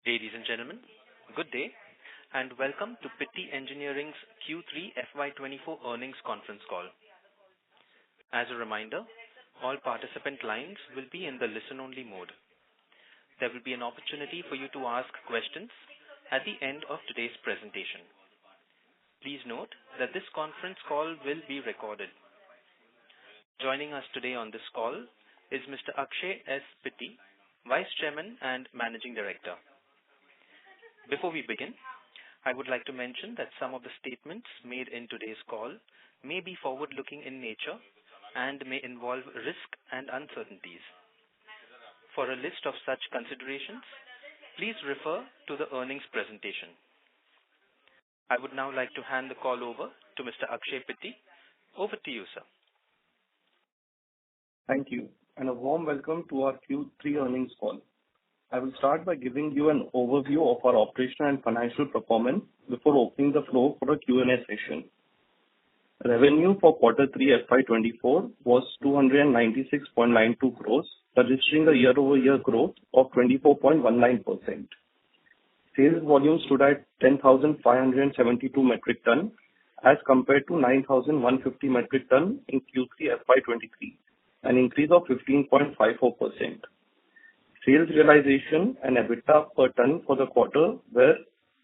Ladies and gentlemen, good day, and welcome to Pitti Engineering's Q3 FY24 earnings conference call. As a reminder, all participant lines will be in the listen-only mode. There will be an opportunity for you to ask questions at the end of today's presentation. Please note that this conference call will be recorded. Joining us today on this call is Mr. Akshay S. Pitti, Vice Chairman and Managing Director. Before we begin, I would like to mention that some of the statements made in today's call may be forward-looking in nature and may involve risk and uncertainties. For a list of such considerations, please refer to the earnings presentation. I would now like to hand the call over to Mr. Akshay Pitti. Over to you, sir. Thank you, and a warm welcome to our Q3 earnings call. I will start by giving you an overview of our operational and financial performance before opening the floor for a Q&A session. Revenue for Q3 FY24 was 296.92 crores, registering a year-over-year growth of 24.19%. Sales volume stood at 10,572 metric ton as compared to 9,150 metric ton in Q3 FY23, an increase of 15.54%. Sales realization and EBITDA per ton for the quarter were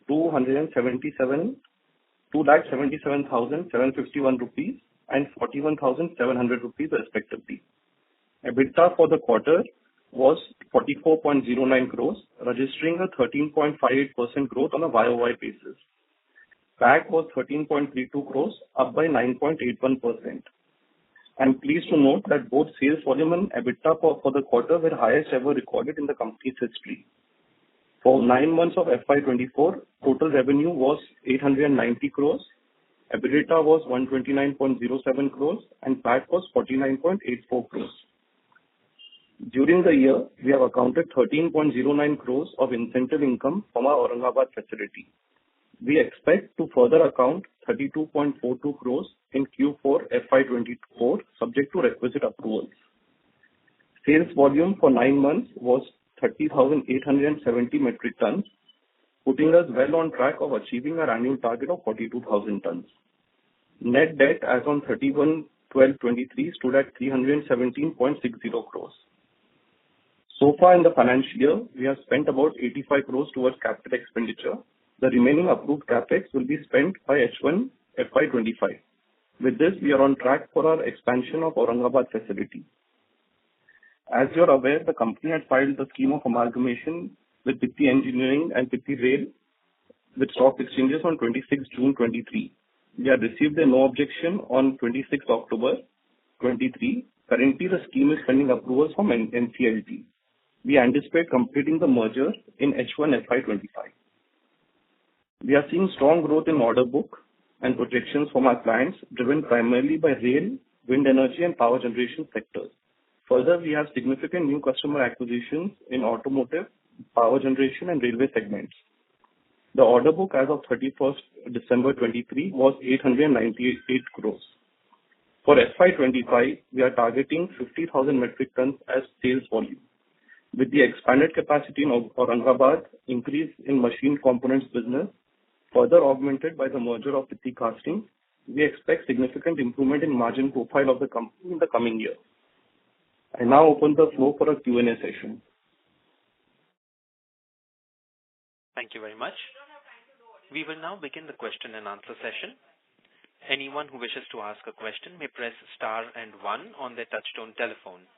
277,751 rupees and 41,700 rupees respectively. EBITDA for the quarter was 44.09 crores, registering a 13.58% growth on a YOY basis. PAT was 13.32 crores, up by 9.81%. I'm pleased to note that both sales volume and EBITDA for the quarter were highest ever recorded in the company's history. For 9 months of FY24, total revenue was 890 crores, EBITDA was 129.07 crores, and PAT was 49.84 crores. During the year, we have accounted 13.09 crores of incentive income from our Aurangabad facility. We expect to further account 32.42 crores in Q4 FY24, subject to requisite approvals. Sales volume for 9 months was 30,870 metric tons, putting us well on track of achieving our annual target of 42,000 tons. Net debt as on 31/12/23 stood at 317.60 crores. So far in the financial year, we have spent about 85 crores towards capital expenditure. The remaining approved capex will be spent by H1 FY25. With this, we are on track for our expansion of Aurangabad facility. As you are aware, the company had filed the scheme of amalgamation with Pitti Engineering and Pitti Rail with stock exchanges on 26 June 23. We had received a no objection on 26 October 23. Currently, the scheme is pending approvals from NCLT. We anticipate completing the merger in H1 FY25. We are seeing strong growth in order book and projections from our clients, driven primarily by rail, wind energy, and power generation sectors. Further, we have significant new customer acquisitions in automotive, power generation, and railway segments. The order book as of 31st December 23 was 898 crores. For FY25, we are targeting 50,000 metric tons as sales volume. With the expanded capacity in Aurangabad, increase in machine components business, further augmented by the merger of Pitti Casting, we expect significant improvement in margin profile of the company in the coming year. I now open the floor for a Q&A session. Thank you very much. We will now begin the question and answer session. Anyone who wishes to ask a question may press star and 1 on their touchtone telephone.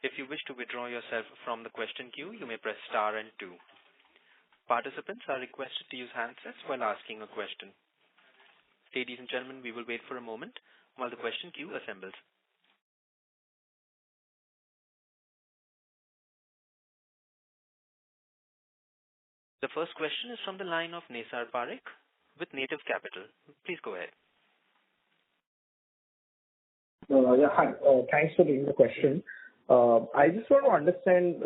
If you wish to withdraw yourself from the question queue, you may press star and 2. Participants are requested to use handsets while asking a question. Ladies and gentlemen, we will wait for a moment while the question queue assembles. The first question is from the line of Nesar Parekh with Native Capital. Please go ahead. Hi. Thanks for taking the question. I just want to understand,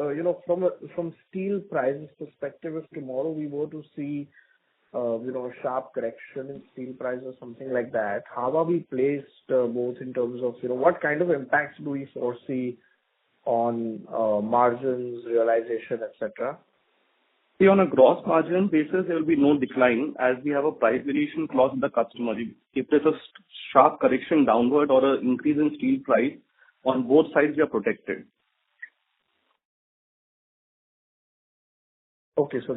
from steel prices perspective, if tomorrow we were to see, a sharp correction in steel price or something like that, how are we placed, both in terms of, what kind of impacts do we foresee on margins, realization, etc.? See, on a gross margin basis, there will be no decline as we have a price variation clause with the customer. If there's a sharp correction downward or an increase in steel price, on both sides, we are protected. Okay, so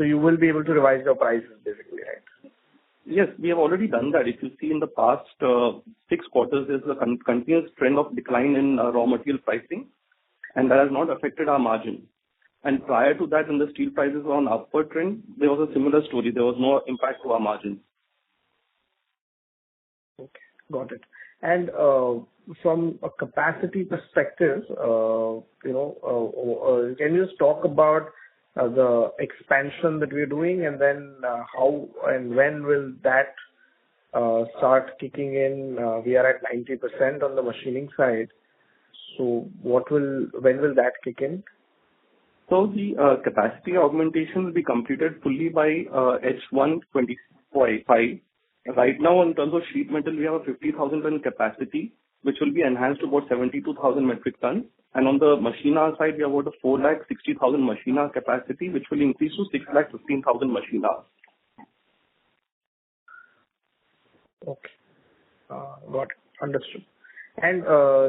you will be able to revise your prices basically, right? Yes, we have already done that. If you see in the past 6 quarters, there's a continuous trend of decline in raw material pricing, and that has not affected our margin. And prior to that, when the steel prices were on upward trend, there was a similar story. There was no impact to our margins. Okay, got it. And from a capacity perspective, can you just talk about the expansion that we're doing, and then how and when will that start kicking in? We are at 90% on the machining side. So when will that kick in? So the capacity augmentation will be completed fully by H1 25. Right now, in terms of sheet metal, we have a 50,000 ton capacity, which will be enhanced to about 72,000 metric tons. And on the machine hour side, we have about a 460,000 machine hour capacity, which will increase to 615,000 machine hours. Okay. Got it. Understood. And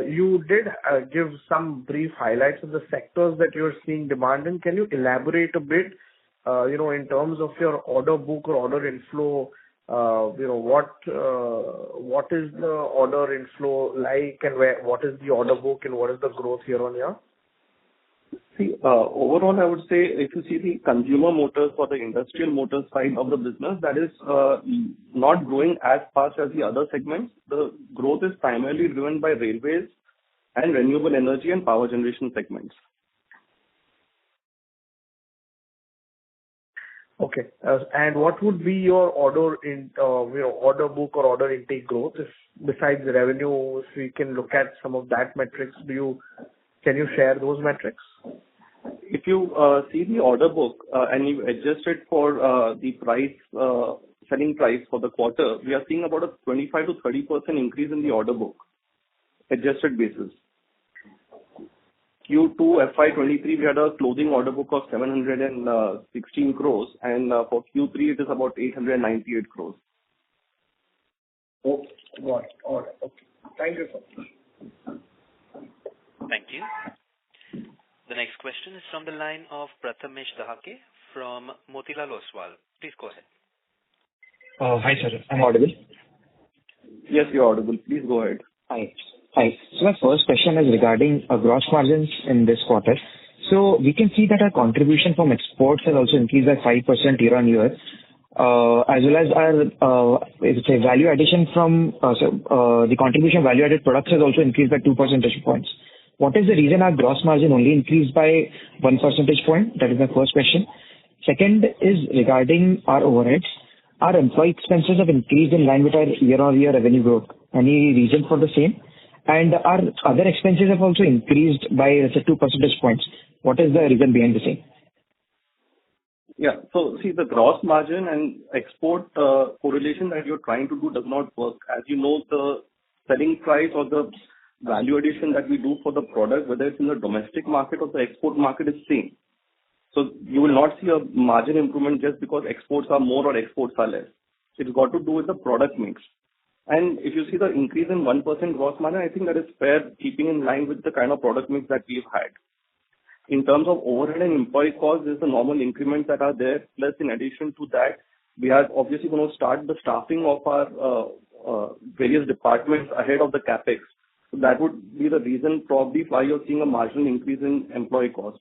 you did give some brief highlights of the sectors that you're seeing demand in. Can you elaborate a bit, in terms of your order book or order inflow? What is the order inflow like, and what is the order book, and what is the growth year-on-year? See, overall, I would say if you see the consumer motors or the industrial motors side of the business, that is not growing as fast as the other segments. The growth is primarily driven by railways and renewable energy and power generation segments. Okay. And what would be your order book or order intake growth, if besides the revenue, if we can look at some of that metrics? Can you share those metrics? If you see the order book and you adjust it for the selling price for the quarter, we are seeing about a 25 to 30% increase in the order book, adjusted basis. Q2 FY23, we had a closing order book of 716 crores, and for Q3, it is about 898 crores. Okay, got it. All right. Okay. Thank you so much. Thank you. The next question is from the line of Prathamesh Dahake from Motilal Oswal. Please go ahead. Hi, sir. I'm audible? Yes, you're audible. Please go ahead. Hi. So my first question is regarding gross margins in this quarter. So we can see that our contribution from exports has also increased by 5% year-on-year, as well as our value addition from the contribution value-added products has also increased by 2 percentage points. What is the reason our gross margin only increased by 1 percentage point? That is my first question. Second is regarding our overheads. Our employee expenses have increased in line with our year-on-year revenue growth. Any reason for the same? And our other expenses have also increased by 2 percentage points. What is the reason behind the same? Yeah. So see, the gross margin and export correlation that you're trying to do does not work. As you know, the selling price or the value addition that we do for the product, whether it's in the domestic market or the export market, is same. So you will not see a margin improvement just because exports are more or exports are less. It's got to do with the product mix. And if you see the increase in 1% gross margin, I think that is fair, keeping in line with the kind of product mix that we've had. In terms of overhead and employee costs, there's the normal increments that are there. Plus, in addition to that, we are obviously going to start the staffing of our various departments ahead of the capex. So that would be the reason probably why you're seeing a marginal increase in employee cost.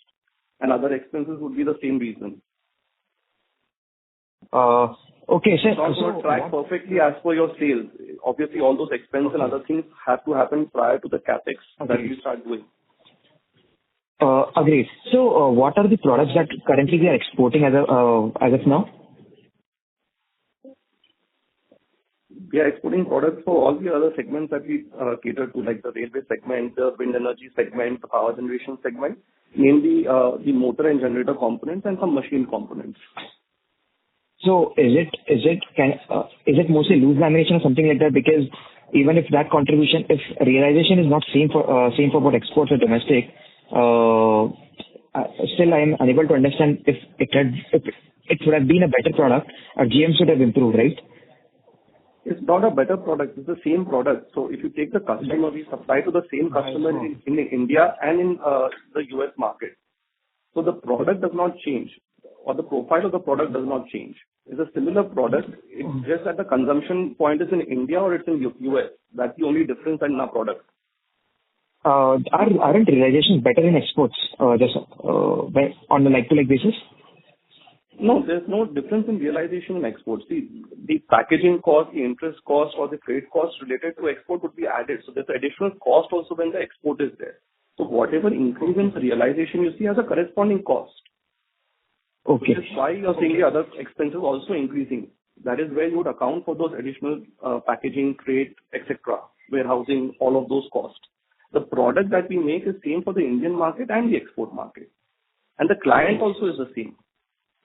And other expenses would be the same reason. Okay, sir. It's not going to track perfectly as per your sales. Obviously, all those expenses and other things have to happen prior to the capex that we start doing. Agreed. So, what are the products that currently we are exporting as of now? We are exporting products for all the other segments that we cater to, like the railway segment, the wind energy segment, the power generation segment, mainly the motor and generator components and some machine components. So is it mostly loose lamination or something like that? Because even if that contribution, if realization is not same for both exports or domestic, still I am unable to understand if it would have been a better product, our GM should have improved, right? It's not a better product, it's the same product. So if you take the customer, we supply to the same customer in India and in the US market. So the product does not change, or the profile of the product does not change. It's a similar product. It's just that the consumption point is in India or it's in US. That's the only difference in our product. Aren't realizations better in exports, just on a like-to-like basis? No, there's no difference in realization in exports. The packaging cost, the interest cost, or the freight cost related to export would be added. So there's additional cost also when the export is there. So whatever increase in realization you see has a corresponding cost. Okay. Which is why you're seeing the other expenses also increasing. That is where you would account for those additional packaging, freight, etc., warehousing, all of those costs. The product that we make is same for the Indian market and the export market. And the client also is the same.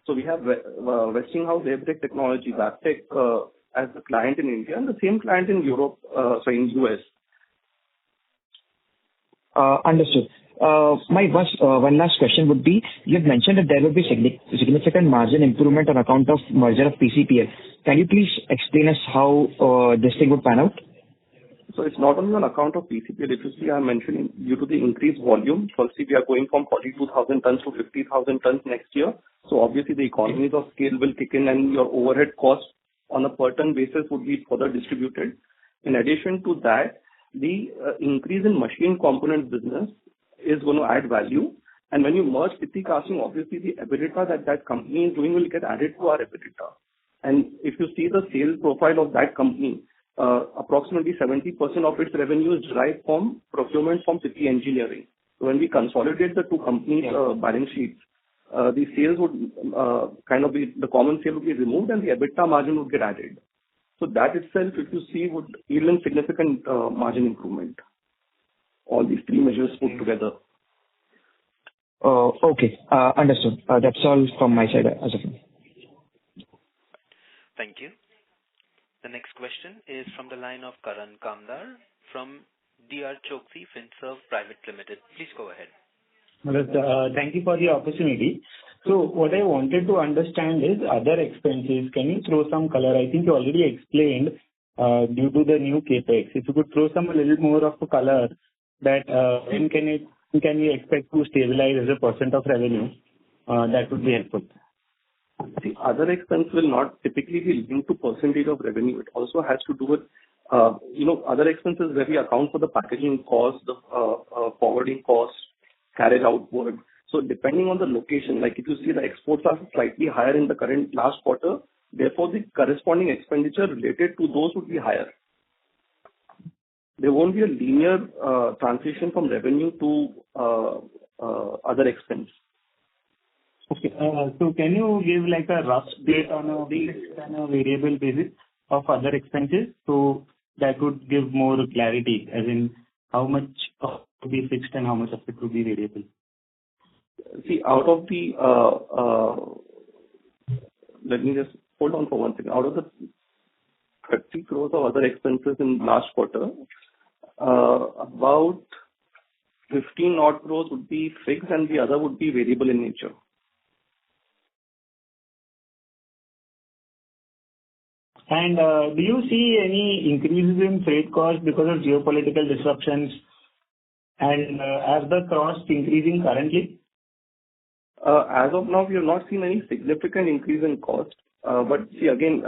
So we have Westinghouse Airbrake Technology, Wabtec, as the client in India and the same client in Europe, in US. Understood. My one last question would be, you've mentioned that there will be significant margin improvement on account of merger of PCPL. Can you please explain us how this thing would pan out? So it's not only on account of PCPL. If you see, I'm mentioning due to the increased volume. Firstly, we are going from 42,000 tons to 50,000 tons next year. So obviously the economies of scale will kick in and your overhead costs on a per ton basis would be further distributed. In addition to that, the increase in machine component business is going to add value. And when you merge Pitti Casting, obviously the EBITDA that company is doing will get added to our EBITDA. And if you see the sales profile of that company, approximately 70% of its revenue is derived from procurement from Pitti Engineering. So when we consolidate the two companies' balance sheets, the sales would the common sale would be removed and the EBITDA margin would get added. So that itself, if you see, would yield in significant margin improvement. All these three measures put together. Okay. Understood. That's all from my side as of now. Thank you. The next question is from the line of Karan Kamdar from DR Choksi Finserv Private Limited. Please go ahead. Thank you for the opportunity. So what I wanted to understand is other expenses. Can you throw some color? I think you already explained due to the new capex. If you could throw some a little more of a color that when can we expect to stabilize as a percent of revenue, that would be helpful. See, other expense will not typically be linked to percentage of revenue. It also has to do with, other expenses where we account for the packaging cost, the forwarding costs, carried outward. So depending on the location, like if you see the exports are slightly higher in the current last quarter, therefore the corresponding expenditure related to those would be higher. There won't be a linear transition from revenue to other expense. Okay. So can you give like a rough date on a fixed and a variable basis of other expenses? So that would give more clarity, as in how much would be fixed and how much of it would be variable. See, out of the, let me just hold on for 1 second. Out of the 30 crores of other expenses in last quarter, about 15 odd crores would be fixed and the other would be variable in nature. And do you see any increases in freight costs because of geopolitical disruptions? And are the costs increasing currently? As of now, we have not seen any significant increase in cost. But see, again,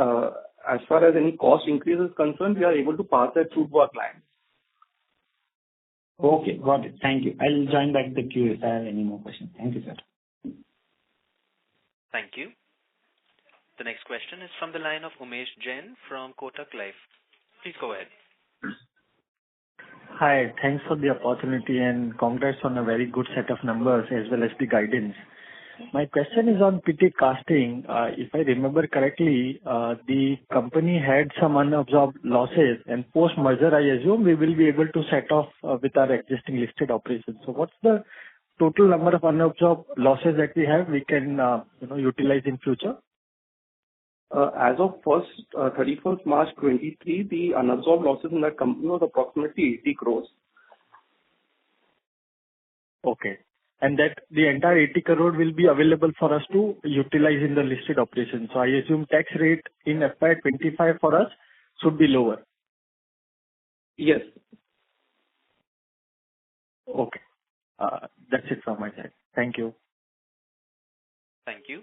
as far as any cost increase is concerned, we are able to pass that through to our clients. Okay, got it. Thank you. I'll join back the queue if I have any more questions. Thank you, sir. Thank you. The next question is from the line of Umesh Jain from Kotak Life. Please go ahead. Hi, thanks for the opportunity and congrats on a very good set of numbers as well as the guidance. My question is on Pitti Casting. If I remember correctly, the company had some unabsorbed losses, and post-merger, I assume we will be able to set off with our existing listed operations. So what's the total number of unabsorbed losses that we have we can utilize in future? As of 31st March 23, the unabsorbed losses in that company was approximately 80 crores. Okay. and that the entire 80 crore will be available for us to utilize in the listed operations. So I assume tax rate in FY25 for us should be lower. Yes. Okay. That's it from my side. Thank you. Thank you.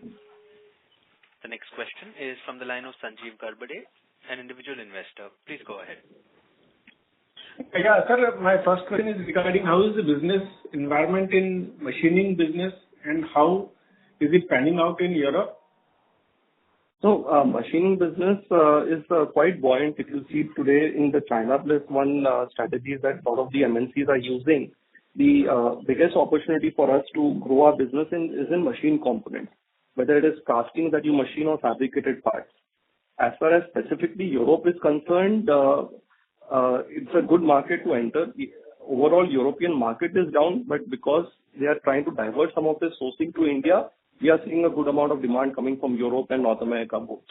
The next question is from the line of Sanjeev Garbade, an individual investor. Please go ahead. Yeah, sir, my first question is regarding how is the business environment in machining business and how is it panning out in Europe? So, machining business is quite buoyant. If you see today in the China Plus One strategies that a lot of the MNCs are using, the biggest opportunity for us to grow our business is in machine components, whether it is casting that you machine or fabricated parts. As far as specifically Europe is concerned, it's a good market to enter. The overall European market is down, but because they are trying to divert some of the sourcing to India, we are seeing a good amount of demand coming from Europe and North America both.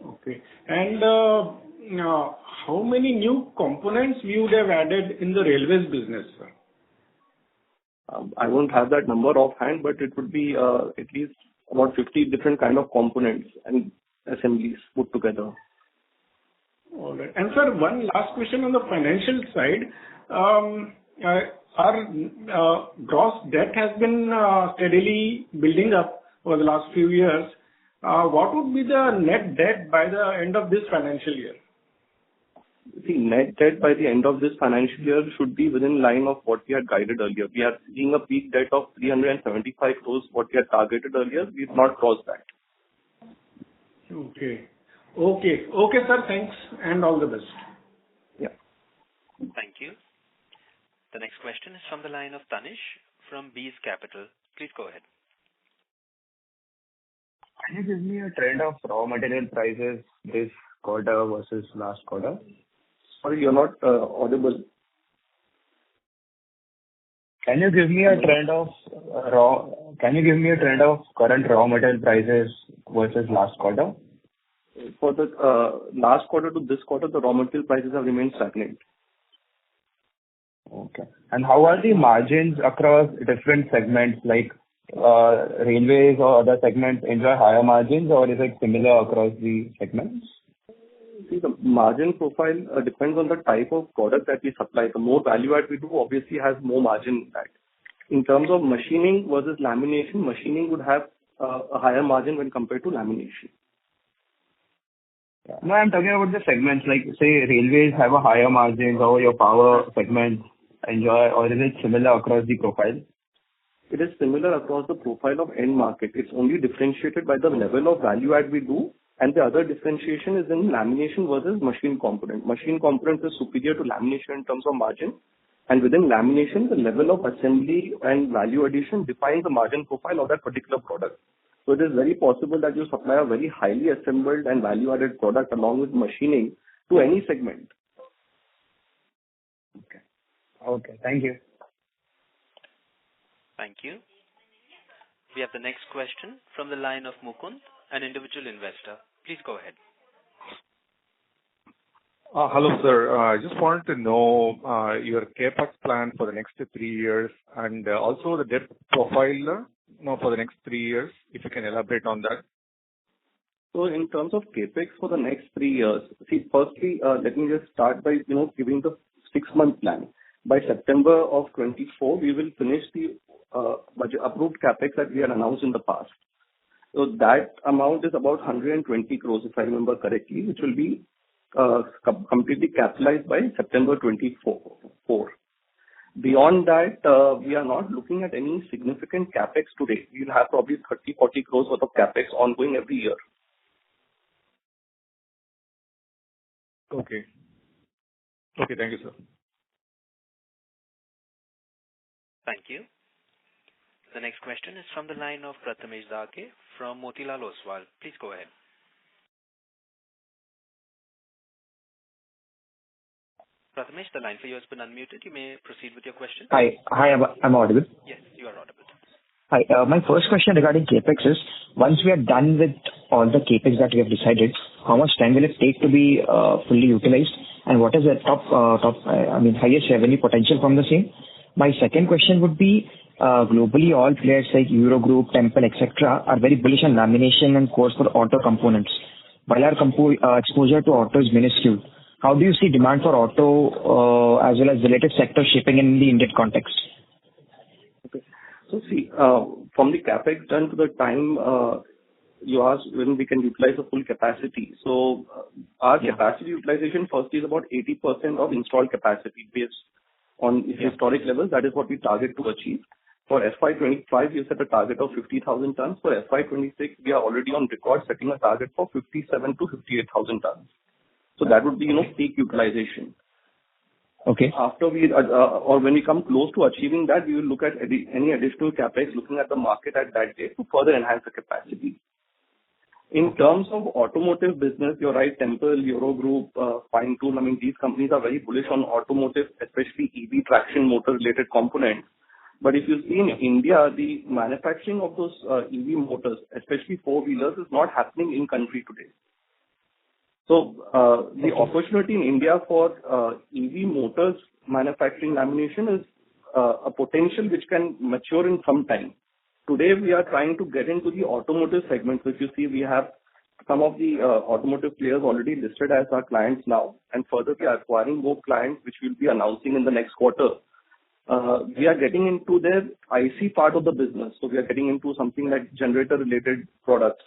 Okay. And how many new components we would have added in the railways business, sir? I won't have that number offhand, but it would be at least about 50 different kind of components and assemblies put together. All right. And sir, one last question on the financial side. Our gross debt has been steadily building up over the last few years. What would be the net debt by the end of this financial year? The net debt by the end of this financial year should be within line of what we had guided earlier. We are seeing a peak debt of 375 crores, what we had targeted earlier. We've not crossed that. Okay. Okay, sir. Thanks and all the best. Yeah. Thank you. The next question is from the line of Tanish from Bees Capital. Please go ahead. Can you give me a trend of raw material prices this quarter versus last quarter? Sorry, you're not audible. Can you give me a trend of current raw material prices versus last quarter? For the last quarter to this quarter, the raw material prices have remained stagnant. Okay. And how are the margins across different segments, like railways or other segments enjoy higher margins, or is it similar across the segments? See, the margin profile depends on the type of product that we supply. The more value add we do, obviously has more margin impact. In terms of machining versus lamination, machining would have a higher margin when compared to lamination. No, I'm talking about the segments, like say railways have a higher margins or your power segment enjoy, or is it similar across the profile? It is similar across the profile of end market. It's only differentiated by the level of value add we do, and the other differentiation is in lamination versus machine component. Machine component is superior to lamination in terms of margin, and within lamination, the level of assembly and value addition defines the margin profile of that particular product. So it is very possible that you supply a very highly assembled and value-added product along with machining to any segment. Okay. Thank you. Thank you. We have the next question from the line of Mukund, an individual investor. Please go ahead. Hello, sir. I just wanted to know your CapEx plan for the next 3 years and also the debt profile for the next 3 years, if you can elaborate on that. So in terms of CapEx for the next 3 years, see, firstly, let me just start by, giving the 6-month plan. By September of 24, we will finish the budget approved CapEx that we had announced in the past. So that amount is about 120 crores, if I remember correctly, which will be completely capitalized by September 24. Beyond that, we are not looking at any significant CapEx today. We'll have probably 30-40 crores worth of CapEx ongoing every year. Okay. Thank you, sir. Thank you. The next question is from the line of Prathamesh Dake from Motilal Oswal. Please go ahead. Prathamesh, the line for you has been unmuted. You may proceed with your question. Hi, I'm audible. Yes, you are audible. Hi, my first question regarding CapEx is, once we are done with all the CapEx that we have decided, how much time will it take to be fully utilized, and what is the highest revenue potential from the same? My second question would be, globally all players like Eurogroup, Temple, etc. are very bullish on lamination and cores for auto components, while our exposure to auto is minuscule. How do you see demand for auto as well as related sectors shaping in the Indian context? Okay. So see, from the capex done to the time you asked when we can utilize the full capacity. So our capacity utilization first is about 80% of installed capacity based on historic levels. That is what we target to achieve. For FY25, we set a target of 50,000 tons. For FY26, we are already on record setting a target for 57 to 58,000 tons. So that would be, peak utilization. Okay. After we, or when we come close to achieving that, we will look at any additional capex, looking at the market at that date to further enhance the capacity. In terms of automotive business, you're right, Temple, Eurogroup, Fine-Tool, these companies are very bullish on automotive, especially EV traction motor related components. But if you see in India, the manufacturing of those EV motors, especially four-wheelers, is not happening in country today. So the opportunity in India for EV motors manufacturing lamination is a potential which can mature in some time. Today, we are trying to get into the automotive segment. So if you see, we have some of the automotive players already listed as our clients now, and further we are acquiring more clients, which we'll be announcing in the next quarter. We are getting into their IC part of the business. So we are getting into something like generator-related products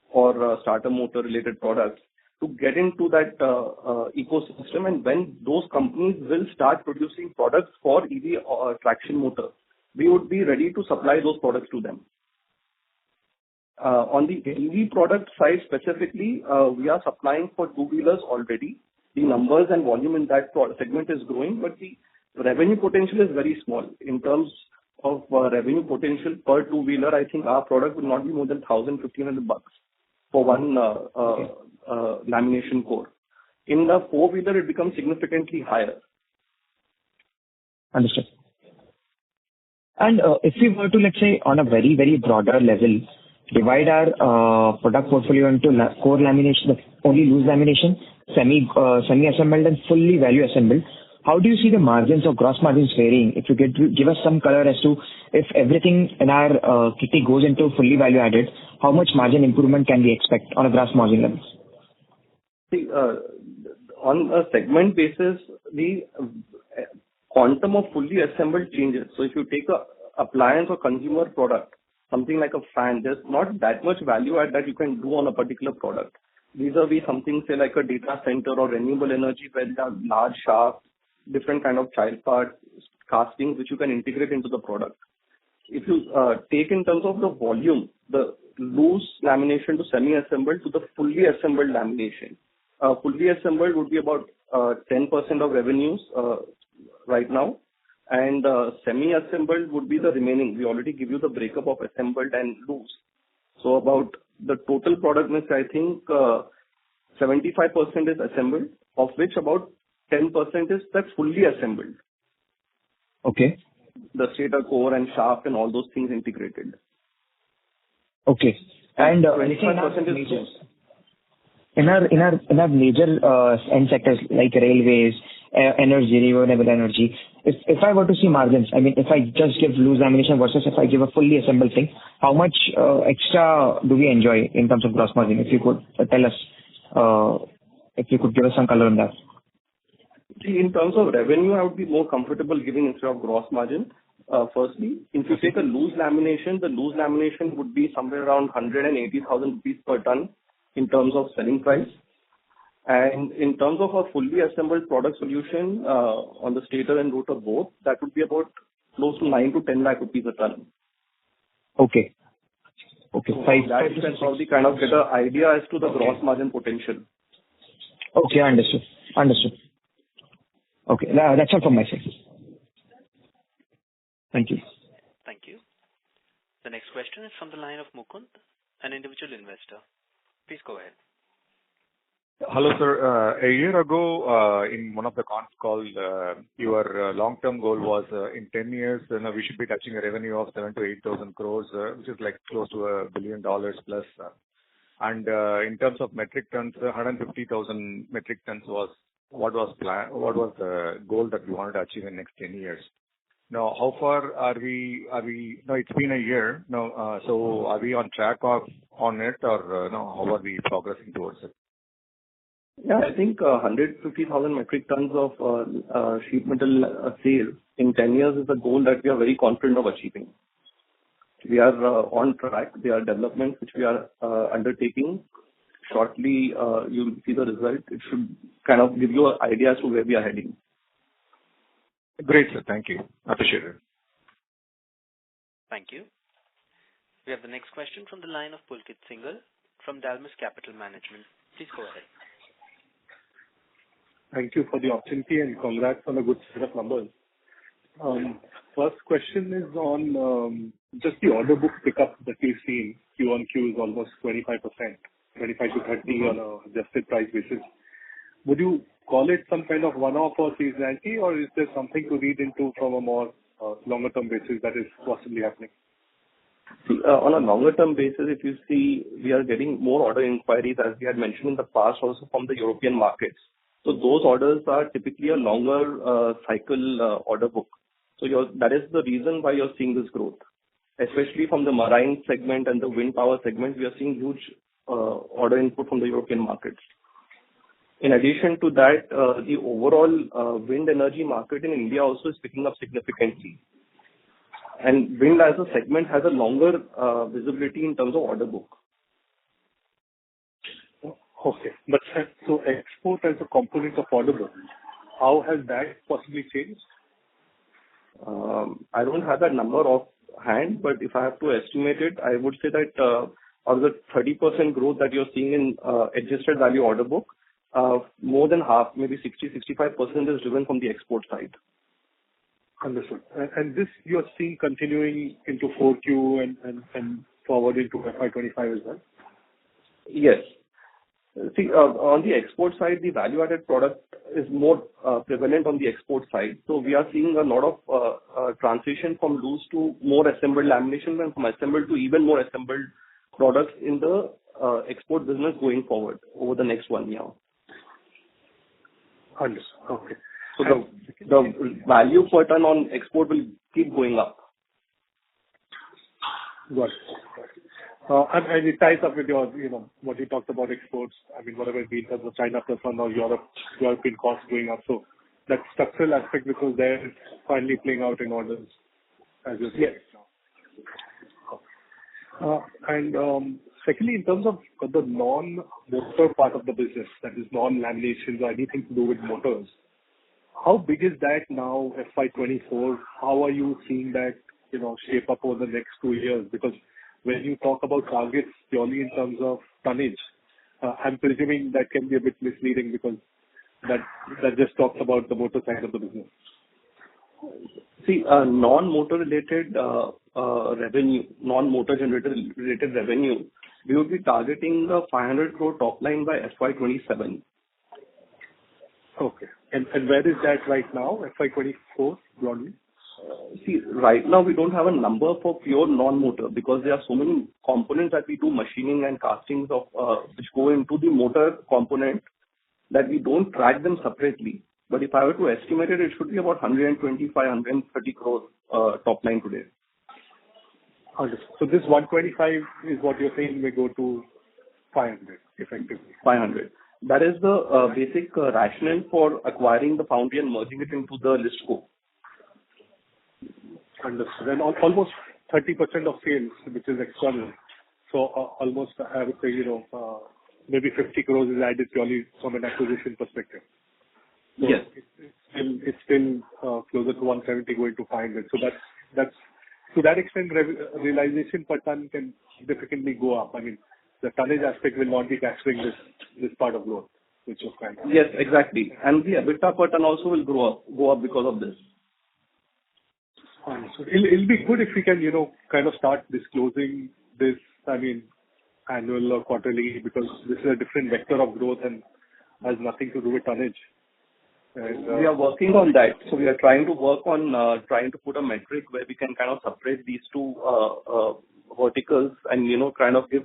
or starter motor-related products to get into that ecosystem. And when those companies will start producing products for EV traction motor, we would be ready to supply those products to them. On the EV product side specifically, we are supplying for two-wheelers already. The numbers and volume in that segment is growing, but the revenue potential is very small. In terms of revenue potential per two-wheeler, I think our product will not be more than $1,000-1,500 for one lamination core. In the four-wheeler, it becomes significantly higher. Understood. And if we were to, let's say, on a very, very broader level, divide our product portfolio into core lamination, only loose lamination, semi-assembled and fully value assembled, how do you see the margins or gross margins varying? If you could give us some color as to if everything in our kitty goes into fully value added, how much margin improvement can we expect on a gross margin level? See, on a segment basis, the quantum of fully assembled changes. So if you take a appliance or consumer product, something like a fan, there's not that much value add that you can do on a particular product. These are something, say, like a data center or renewable energy, where there are large shafts, different kind of child parts, castings, which you can integrate into the product. If you take in terms of the volume, the loose lamination to semi-assembled to the fully assembled lamination. Fully assembled would be about 10% of revenues right now, and semi-assembled would be the remaining. We already give you the breakup of assembled and loose. So about the total product mix, I think 75% is assembled, of which about 10% is that fully assembled. Okay. The stator core and shaft and all those things integrated. Okay. And 25% is loose. In our major end sectors like railways, energy, renewable energy, if I were to see margins, if I just give loose lamination versus if I give a fully assembled thing, how much extra do we enjoy in terms of gross margin? If you could tell us, if you could give us some color on that. See, in terms of revenue, I would be more comfortable giving instead of gross margin. Firstly, if you take a loose lamination, the loose lamination would be somewhere around 180,000 rupees per ton in terms of selling price. And in terms of a fully assembled product solution on the stator and rotor both, that would be about close to 9 to 10 lakh rupees a ton. Okay. Okay. So that you can probably kind of get an idea as to the gross margin potential. Okay, understood. Okay, that's all from my side. Thank you. Thank you. The next question is from the line of Mukund, an individual investor. Please go ahead. Hello, sir. A year ago, in one of the ConCall, your long-term goal was in 10 years, we should be touching a revenue of 7,000 to 8,000 crores, which is like close to $1 billion plus. And in terms of metric tons, 150,000 metric tons was what was the goal that we wanted to achieve in the next 10 years. Now, how far are we? No, it's been a year. No, so are we on track on it, or no, how are we progressing towards it? Yeah, I think 150,000 metric tons of sheet metal sales in 10 years is a goal that we are very confident of achieving. We are on track. There are developments which we are undertaking. Shortly, you'll see the result. It should kind of give you an idea as to where we are heading. Great, sir. Thank you. Appreciate it. Thank you. We have the next question from the line of Pulkit Singhal from Dalmus Capital Management. Please go ahead. Thank you for the opportunity and congrats on a good set of numbers. First question is on just the order book pickup that we've seen. Q on Q is almost 25%, 25 to 30 on a adjusted price basis. Would you call it some kind of one-off or seasonality, or is there something to read into from a more longer-term basis that is possibly happening? See, on a longer-term basis, if you see, we are getting more order inquiries, as we had mentioned in the past, also from the European markets. So those orders are typically a longer cycle order book. So that is the reason why you're seeing this growth. Especially from the marine segment and the wind power segment, we are seeing huge order input from the European markets. In addition to that, the overall wind energy market in India also is picking up significantly. And wind as a segment has a longer visibility in terms of order book. Okay. But so export as a component of order book, how has that possibly changed? I don't have that number offhand, but if I have to estimate it, I would say that out of the 30% growth that you're seeing in adjusted value order book, more than half, maybe 60-65% is driven from the export side. Understood. And this you're seeing continuing into 4Q and forward into FY25 as well? Yes. See, on the export side, the value-added product is more prevalent on the export side. So we are seeing a lot of transition from loose to more assembled lamination and from assembled to even more assembled products in the export business going forward over the next 1 year. Understood. Okay. So the value per ton on export will keep going up. Got it. And it ties up with your, what you talked about exports. I mean, whatever it be in terms of China plus one or European costs going up. So that structural aspect, because they're finally playing out in orders as you say now. And secondly, in terms of the non-motor part of the business, that is non-laminations or anything to do with motors, how big is that now, FY24? How are you seeing that, shape up over the next 2 years? Because when you talk about targets purely in terms of tonnage, I'm presuming that can be a bit misleading because that just talks about the motor side of the business. See, non-motor related revenue, non-motor generator related revenue, we would be targeting the 500 crore top line by FY27. Okay. And where is that right now, FY24 broadly? See, right now we don't have a number for pure non-motor because there are so many components that we do machining and castings of which go into the motor component that we don't track them separately. But if I were to estimate it, it should be about 125, 130 crores top line today. Understood. So this 125 is what you're saying may go to 500 effectively. 500. That is the basic rationale for acquiring the foundry and merging it into the list scope. Understood. And almost 30% of sales, which is external. So almost, I would say, maybe 50 crores is added purely from an acquisition perspective. So yes. It's still closer to 170 going to 500. So that's to that extent, realization per ton can significantly go up. I mean, the tonnage aspect will not be capturing this part of growth, which was kind of. Yes, exactly. And the EBITDA per ton also will go up because of this. So it'll be good if we can, kind of start disclosing this, I mean, annual or quarterly, because this is a different vector of growth and has nothing to do with tonnage. And, we are working on that. So we are trying to work on trying to put a metric where we can kind of separate these two verticals and, kind of give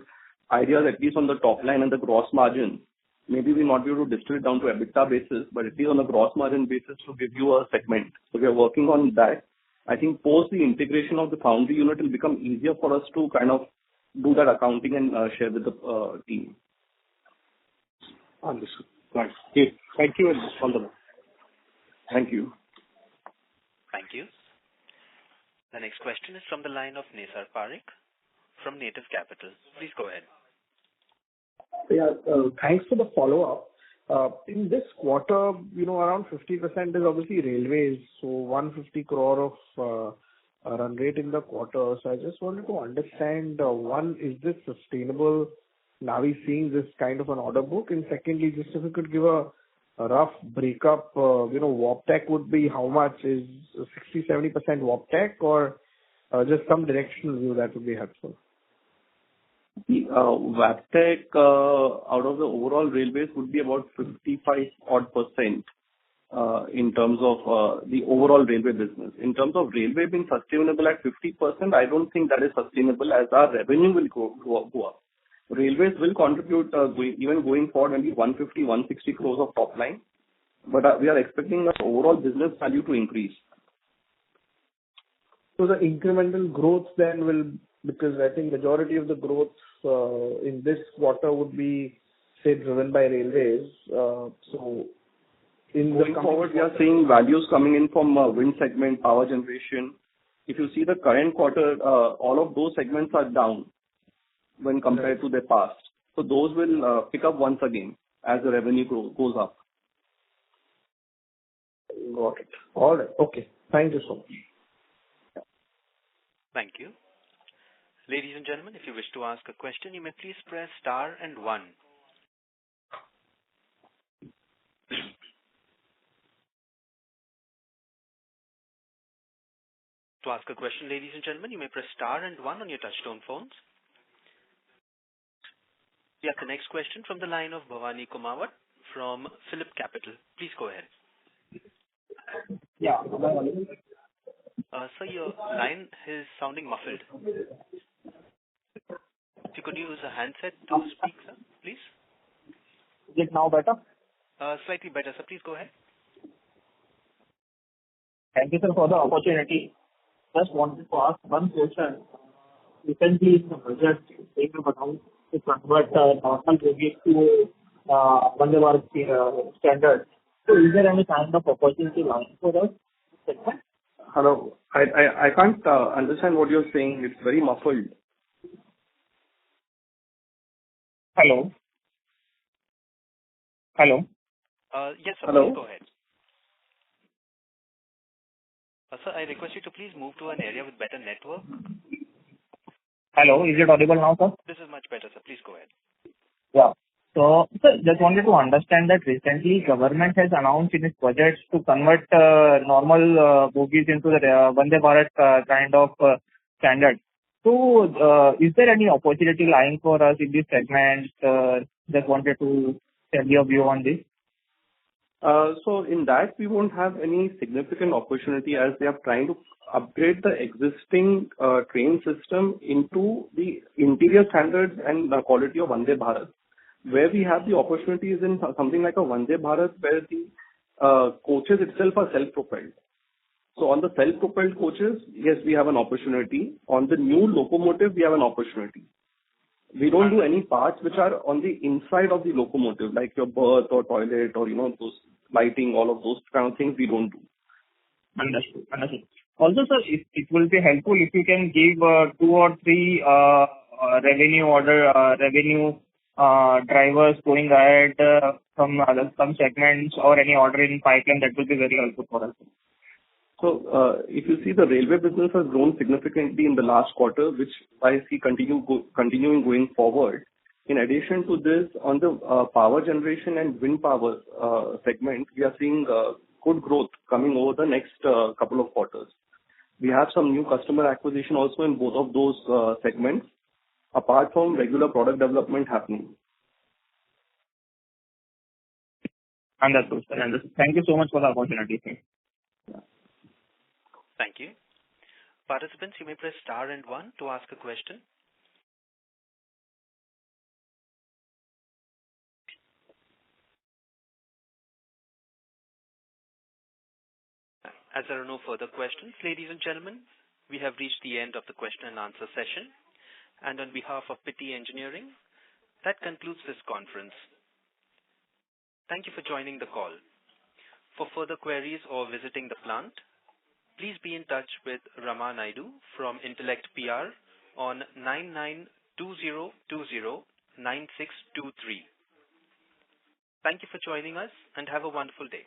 ideas at least on the top line and the gross margin. Maybe we'll not be able to distill it down to EBITDA basis, but at least on a gross margin basis to give you a segment. So we are working on that. I think post the integration of the foundry unit, it'll become easier for us to kind of do that accounting and share with the team. Understood. Right. Okay. Thank you and all the best. Thank you. Thank you. The next question is from the line of Nesar Parekh from Native Capital. Please go ahead. Yeah, thanks for the follow-up. In this quarter, around 50% is obviously railways, so 150 crore of run rate in the quarter. So I just wanted to understand, one, is this sustainable? Now we're seeing this kind of an order book. And secondly, just if you could give a rough breakup, WAPTEC would be how much? Is 60-70% WAPTEC, or just some directional view that would be helpful? The WAPTEC out of the overall railways would be about 55% in terms of the overall railway business. In terms of railway being sustainable at 50%, I don't think that is sustainable, as our revenue will go up. Railways will contribute even going forward maybe 150-160 crores of top line, but we are expecting the overall business value to increase. So the incremental growth then will, because I think majority of the growth in this quarter would be, say, driven by railways. So in going forward, we are seeing values coming in from wind segment, power generation. If you see the current quarter, all of those segments are down when compared to the past. So those will pick up once again as the revenue goes up. Got it. All right. Okay. Thank you so much. Thank you. Ladies and gentlemen, if you wish to ask a question, you may please press star and 1. To ask a question, ladies and gentlemen, you may press star and 1 on your touchtone phones. We have the next question from the line of Bhavani Kumawat from Phillip Capital. Please go ahead. Yeah. Sir, your line is sounding muffled. If you could use a handset to speak, sir, please. Is it now better? Slightly better, sir. Please go ahead. Thank you, sir, for the opportunity. Just wanted to ask one question. Recently, in the budget, they have announced to convert normal bogies to Vande Bharat standard. So is there any kind of opportunity lying for us? Hello. I can't understand what you're saying. It's very muffled. Hello? Hello? Yes, sir. Hello? Please go ahead. Sir, I request you to please move to an area with better network. Hello, is it audible now, sir? This is much better, sir. Please go ahead. Yeah. So, sir, just wanted to understand that recently government has announced in its budgets to convert normal bogies into the Vande Bharat kind of standard. So, is there any opportunity lying for us in this segment? Just wanted to tell your view on this. So in that, we won't have any significant opportunity, as they are trying to upgrade the existing train system into the interior standards and the quality of Vande Bharat. Where we have the opportunities in something like a Vande Bharat, where the coaches itself are self-propelled. So on the self-propelled coaches, yes, we have an opportunity. On the new locomotive, we have an opportunity. We don't do any parts which are on the inside of the locomotive, like your berth or toilet or, those lighting, all of those kind of things we don't do. Understood. Also, sir, it will be helpful if you can give 2 or 3 revenue drivers going ahead from some segments or any order in pipeline. That will be very helpful for us. So, if you see, the railway business has grown significantly in the last quarter, which I see continuing going forward. In addition to this, on the power generation and wind power segment, we are seeing good growth coming over the next couple of quarters. We have some new customer acquisition also in both of those segments, apart from regular product development happening. Understood, sir. Understood. Thank you so much for the opportunity, sir. Thank you. Participants, you may press star and 1 to ask a question. As there are no further questions, ladies and gentlemen, we have reached the end of the question and answer session, and on behalf of Pitti Engineering, that concludes this conference. Thank you for joining the call. For further queries or visiting the plant, please be in touch with Rama Naidu from Intellect PR on 9920209623. Thank you for joining us and have a wonderful day.